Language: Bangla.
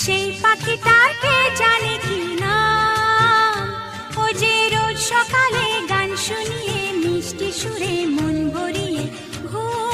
সেই পাখিটার কে জানে কি নাম, ও যে রোজ সকালে গান শুনিয়ে মিষ্টি সুরে মন ভরিয়ে ঘুম